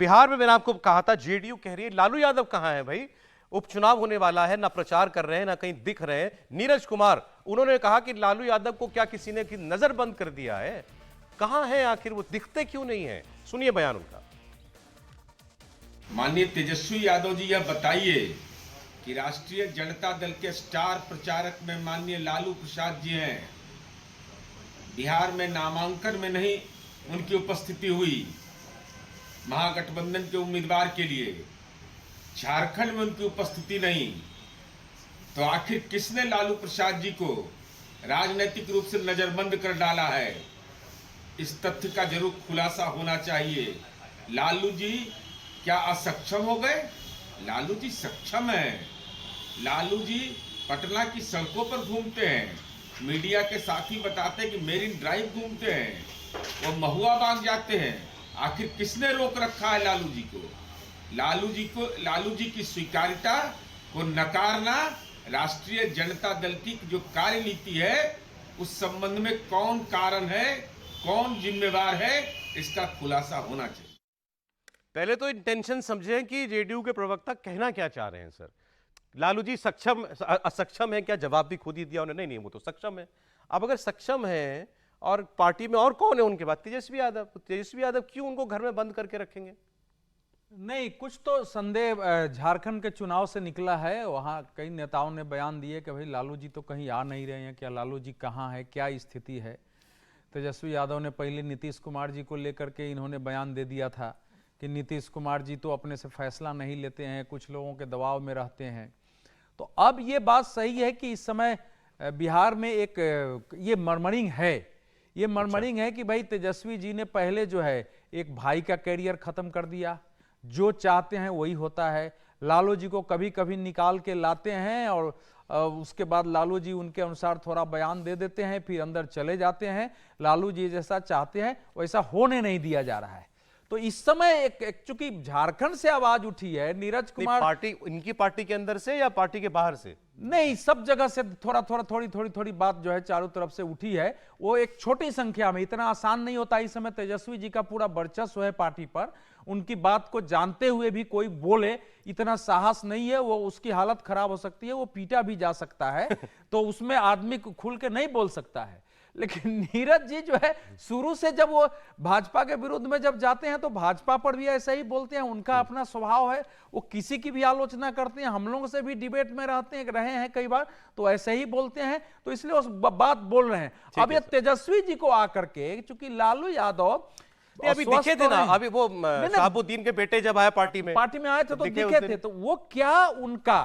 बिहार में मैंने आपको कहा था जेडीयू कह रही है लालू यादव कहां है भाई, उपचुनाव होने वाला है, ना प्रचार कर रहे हैं ना कहीं दिख रहे हैं। नीरज कुमार उन्होंने कहा कि लालू यादव को क्या किसी ने नजर बंद कर दिया है, कहां है आखिर वो, दिखते क्यों नहीं है? सुनिए बयान उनका। माननीय तेजस्वी यादव जी, यह बताइए कि राष्ट्रीय जनता दल के स्टार प्रचारक में माननीय लालू प्रसाद जी हैं। बिहार में नामांकन में नहीं उनकी उपस्थिति हुई, महागठबंधन के उम्मीदवार के लिए। झारखंड में उनकी उपस्थिति नहीं, तो आखिर किसने लालू प्रसाद जी को राजनीतिक रूप से नजरबंद कर डाला है? इस तथ्य का जरूर खुलासा होना चाहिए। लालू जी क्या असक्षम हो गए? लालू जी सक्षम हैं। लालू जी पटना की सड़कों पर घूमते हैं, मीडिया के साथी बताते हैं कि मेरिन ड्राइव घूमते हैं, वो महुआ बाग जाते हैं। आखिर किसने रोक रखा है लालू जी को? लालू जी की स्वीकार्यता को नकारना राष्ट्रीय जनता दल की जो कार्यनीति है, उस संबंध में कौन कारण है, कौन जिम्मेवार है, इसका खुलासा होना चाहिए। पहले तो इंटेंशन समझें कि जेडीयू के प्रवक्ता कहना क्या चाह रहे हैं। सर, लालू जी सक्षम असक्षम है क्या? जवाब भी खुद ही दिया उन्होंने, नहीं वो तो सक्षम है। अब अगर सक्षम है और पार्टी में और कौन है उनके बाद? तेजस्वी यादव। तेजस्वी यादव क्यों उनको घर में बंद करके रखेंगे? नहीं, कुछ तो संदेह झारखंड के चुनाव से निकला है। वहां कई नेताओं ने बयान दिए कि भाई लालू जी तो कहीं आ नहीं रहे हैं, क्या लालू जी कहां है, क्या स्थिति है। तेजस्वी यादव ने पहले नीतीश कुमार जी को लेकर के इन्होंने बयान दे दिया था कि नीतीश कुमार जी तो अपने से फैसला नहीं लेते हैं, कुछ लोगों के दबाव में रहते हैं। तो अब ये बात सही है कि इस समय बिहार में एक ये मर्मरिंग है, ये मर्मरिंग है कि भाई तेजस्वी जी ने पहले जो है एक भाई का कैरियर खत्म कर दिया, जो चाहते हैं वही होता है। लालू जी को कभी कभी निकाल के लाते हैं और उसके बाद लालू जी उनके अनुसार थोड़ा बयान दे देते हैं, फिर अंदर चले जाते हैं। लालू जी जैसा चाहते हैं वैसा होने नहीं दिया जा रहा है। तो इस समय एक चूंकि झारखंड से आवाज उठी है, नीरज कुमार पार्टी, इनकी पार्टी के अंदर से या पार्टी के बाहर से? नहीं, सब जगह से थोड़ी बात जो है चारों तरफ से उठी है। वो एक छोटी संख्या में, इतना आसान नहीं होता। इस समय तेजस्वी जी का पूरा वर्चस्व है पार्टी पर, उनकी बात को जानते हुए भी कोई बोले इतना साहस नहीं है। वो उसकी हालत खराब हो सकती है, वो पीटा भी जा सकता है तो उसमें आदमी खुल के नहीं बोल सकता है। लेकिन नीरज जी जो है शुरू से जब वो भाजपा के विरुद्ध में जब जाते हैं तो भाजपा पर भी ऐसा ही बोलते हैं। उनका अपना स्वभाव है, वो किसी की भी आलोचना करते हैं। हम लोगों से भी डिबेट में रहे हैं कई बार, तो ऐसे ही बोलते हैं, तो इसलिए उस बात बोल रहे हैं। अब ये तेजस्वी जी को आकर के, चूंकि लालू यादव अभी दिखे थे ना, अभी वो शहाबुद्दीन के बेटे जब आए पार्टी में आए थे तो दिखे थे। तो वो क्या उनका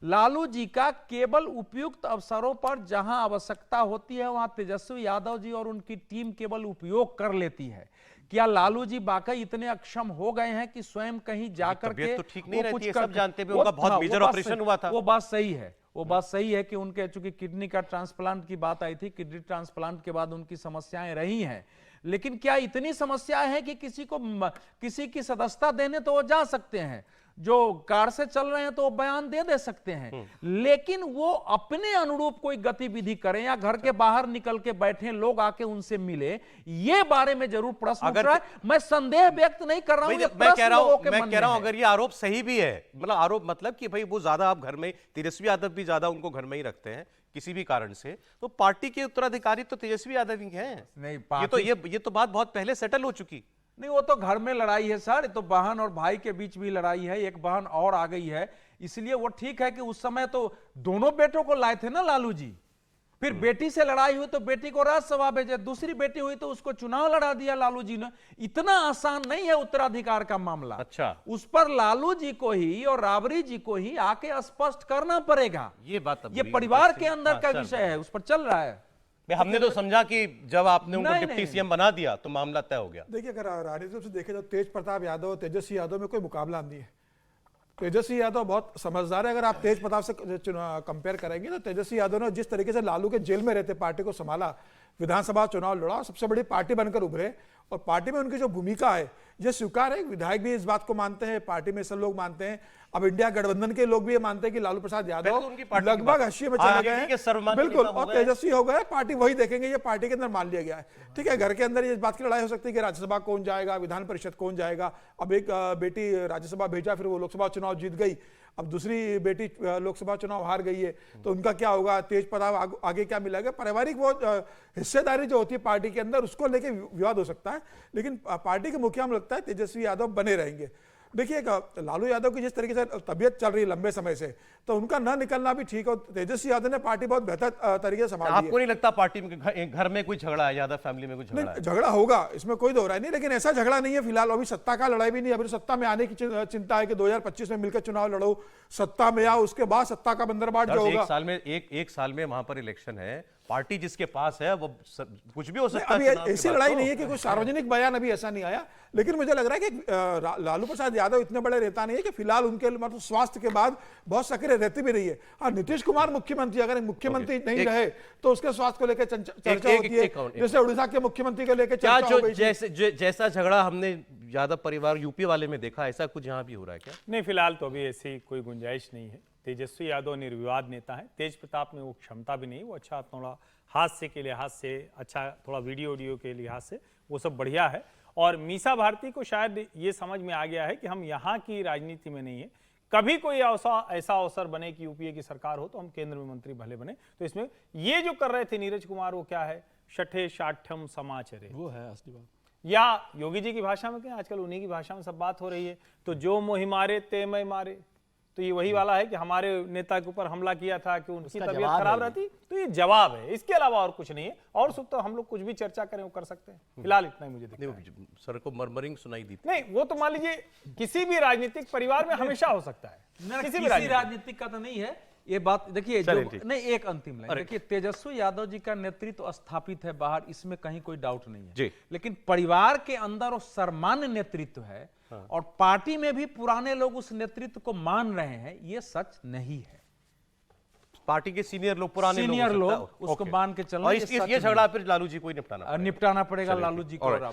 लालू जी का केवल उपयुक्त अवसरों पर जहां आवश्यकता होती है वहां तेजस्वी यादव जी और उनकी टीम केवल उपयोग कर लेती है। क्या लालू जी वाकई इतने अक्षम हो गए हैं कि स्वयं कहीं जाकर के तो ठीक नहीं रहती है, सब जानते हैं, उनका बहुत मेजर ऑपरेशन हुआ था। वो बात सही है, वो बात सही है कि उनके चूंकि किडनी का ट्रांसप्लांट की बात आई थी, किडनी ट्रांसप्लांट के बाद उनकी समस्याएं रही हैं। लेकिन क्या इतनी समस्याएं हैं कि किसी की सदस्यता देने तो वो जा सकते हैं, जो कार से चल रहे हैं तो वो बयान दे सकते हैं, लेकिन वो अपने अनुरूप कोई गतिविधि करें या घर के बाहर निकल के बैठे, लोग आके उनसे मिले, ये बारे में जरूर प्रश्न उठ रहा है। मैं संदेह व्यक्त नहीं कर रहा हूं, मैं कह रहा हूं अगर ये आरोप सही भी है, मतलब आरोप मतलब कि भाई वो ज्यादा आप घर में, तेजस्वी यादव भी ज्यादा उनको घर में ही रखते हैं किसी भी कारण से, तो पार्टी के उत्तराधिकारी तो तेजस्वी यादव ही हैं। नहीं, ये तो बात बहुत पहले सेटल हो चुकी। नहीं, वो तो घर में लड़ाई है सर, तो बहन और भाई के बीच भी लड़ाई है, एक बहन और आ गई है, इसलिए वो ठीक है कि उस समय तो दोनों बेटों को लाए थे ना लालू जी। फिर बेटी से लड़ाई हुई तो बेटी को राज्यसभा भेजे, दूसरी बेटी हुई तो उसको चुनाव लड़ा दिया लालू जी ने। इतना आसान नहीं है उत्तराधिकार का मामला। अच्छा, उस पर लालू जी को ही और राबड़ी जी को ही आके स्पष्ट करना पड़ेगा। ये बात ये परिवार के अंदर का विषय है, उस पर चल रहा है। हमने तो समझा कि जब आपने उनको डिप्टी सीएम बना दिया तो मामला तय हो गया। देखिए, अगर राजनीति से देखें तो तेज प्रताप यादव और तेजस्वी यादव में कोई मुकाबला नहीं है। तेजस्वी यादव बहुत समझदार है। अगर आप तेज प्रताप से कंपेयर करेंगे तो तेजस्वी यादव ने जिस तरीके से लालू के जेल में रहते पार्टी को संभाला, विधानसभा चुनाव लड़ा, सबसे बड़ी पार्टी बनकर उभरे और पार्टी में उनकी जो भूमिका है ये स्वीकार है। विधायक भी इस बात को मानते हैं, पार्टी में सब लोग मानते हैं, अब इंडिया गठबंधन के लोग भी ये मानते हैं कि लालू प्रसाद पहले तो यादव उनकी पार्टी की लगभग बात- हाशिए में हाँ, चले गए ठीक है, सर्वमान्य हैं, बिल्कुल, नेता हो और गए। तेजस्वी हो गए, पार्टी वही देखेंगे, ये पार्टी के अंदर मान लिया गया है। ठीक है, घर के अंदर ये इस बात की लड़ाई हो सकती है कि राज्यसभा कौन जाएगा, विधान परिषद कौन जाएगा। अब एक बेटी राज्यसभा भेजा, फिर वो लोकसभा चुनाव जीत गई, अब दूसरी बेटी लोकसभा चुनाव हार गई है, तो उनका क्या होगा, तेज प्रताप आगे क्या मिलेगा। पारिवारिक वो हिस्सेदारी जो होती है पार्टी के अंदर, उसको लेके विवाद हो सकता है, लेकिन पार्टी के मुखिया में लगता है तेजस्वी यादव बने रहेंगे। देखिए, लालू यादव की जिस तरीके से तबीयत चल रही है लंबे समय से, तो उनका न निकलना भी ठीक हो। तेजस्वी यादव ने पार्टी बहुत बेहतर तरीके से संभाली है। आपको नहीं लगता पार्टी में घर में कोई झगड़ा है, यादव फैमिली में कोई झगड़ा नहीं, है? झगड़ा होगा, इसमें कोई दो राय नहीं, लेकिन ऐसा झगड़ा नहीं है फिलहाल। अभी सत्ता का लड़ाई भी नहीं, अभी तो सत्ता में आने की चिंता है कि 2025 में मिलकर चुनाव लड़ो, सत्ता में आओ, उसके बाद सत्ता का बंदरबाट जो होगा। एक साल में वहां पर इलेक्शन है, पार्टी जिसके पास है वो कुछ भी हो सकता अभी है। चुनाव के ऐसी बाद लड़ाई तो। नहीं है कि कोई सार्वजनिक बयान अभी ऐसा नहीं आया, लेकिन मुझे लग रहा है कि लालू प्रसाद यादव इतने बड़े नेता नहीं है कि फिलहाल उनके मतलब स्वास्थ्य के बाद बहुत सक्रिय रहती भी रही है। और नीतीश कुमार मुख्यमंत्री, अगर मुख्यमंत्री नहीं रहे तो उसके स्वास्थ्य को लेकर चर्चा होती है, जैसे उड़ीसा के मुख्यमंत्री को लेकर क्या चर्चा हो गई थी। जैसा झगड़ा हमने यादव परिवार यूपी वाले में देखा, ऐसा कुछ यहाँ भी हो रहा है क्या? नहीं, फिलहाल तो अभी ऐसी कोई गुंजाइश नहीं है। तेजस्वी यादव निर्विवाद नेता है, तेज प्रताप में वो क्षमता भी नहीं, वो अच्छा थोड़ा हास्य के लिहाज से, अच्छा थोड़ा वीडियो के लिहाज से वो सब बढ़िया है। और मीसा भारती को शायद ये समझ में आ गया है कि हम यहाँ की राजनीति में नहीं है, कभी कोई ऐसा अवसर बने कि यूपीए की सरकार हो तो हम केंद्र में मंत्री भले बने। तो इसमें ये जो कर रहे थे नीरज कुमार, वो क्या है, शठे शाठ्यम समाचरे, वो है असली बात। या योगी जी की भाषा में क्या, आजकल उन्हीं की भाषा में सब बात हो रही है, तो जो मोहि मारे ते मैं मारे, तो ये वही वाला है कि हमारे नेता के ऊपर हमला किया था कि उनकी उसका तबीयत जवाब खराब है रहती, तो ये जवाब है, इसके अलावा और कुछ नहीं है। और सब तो हम लोग कुछ भी चर्चा करें वो कर सकते हैं, फिलहाल इतना ही मुझे दिखता है। नहीं, सर को मरमरिंग सुनाई दी थी। नहीं, वो तो मान लीजिए किसी भी राजनीतिक परिवार में हमेशा हो सकता है, किसी भी राजनीतिक का तो नहीं है ये बात। देखिए, चलिए, जो ठीक। नहीं, एक अंतिम लाइन देखिए, तेजस्वी यादव जी का नेतृत्व स्थापित है बाहर, इसमें कहीं कोई डाउट नहीं है जी। लेकिन परिवार के अंदर वो सर्वमान्य नेतृत्व है, और पार्टी में भी पुराने लोग उस नेतृत्व को मान रहे हैं, ये सच नहीं है। पार्टी के सीनियर लोग, पुराने सीनियर हो सकता है। लोग उसको ओके। मान के चलना, और ये सच ये नहीं झगड़ा फिर लालू जी को ही निपटाना है। निपटाना पड़ेगा चलिए, लालू जी ठीक। को।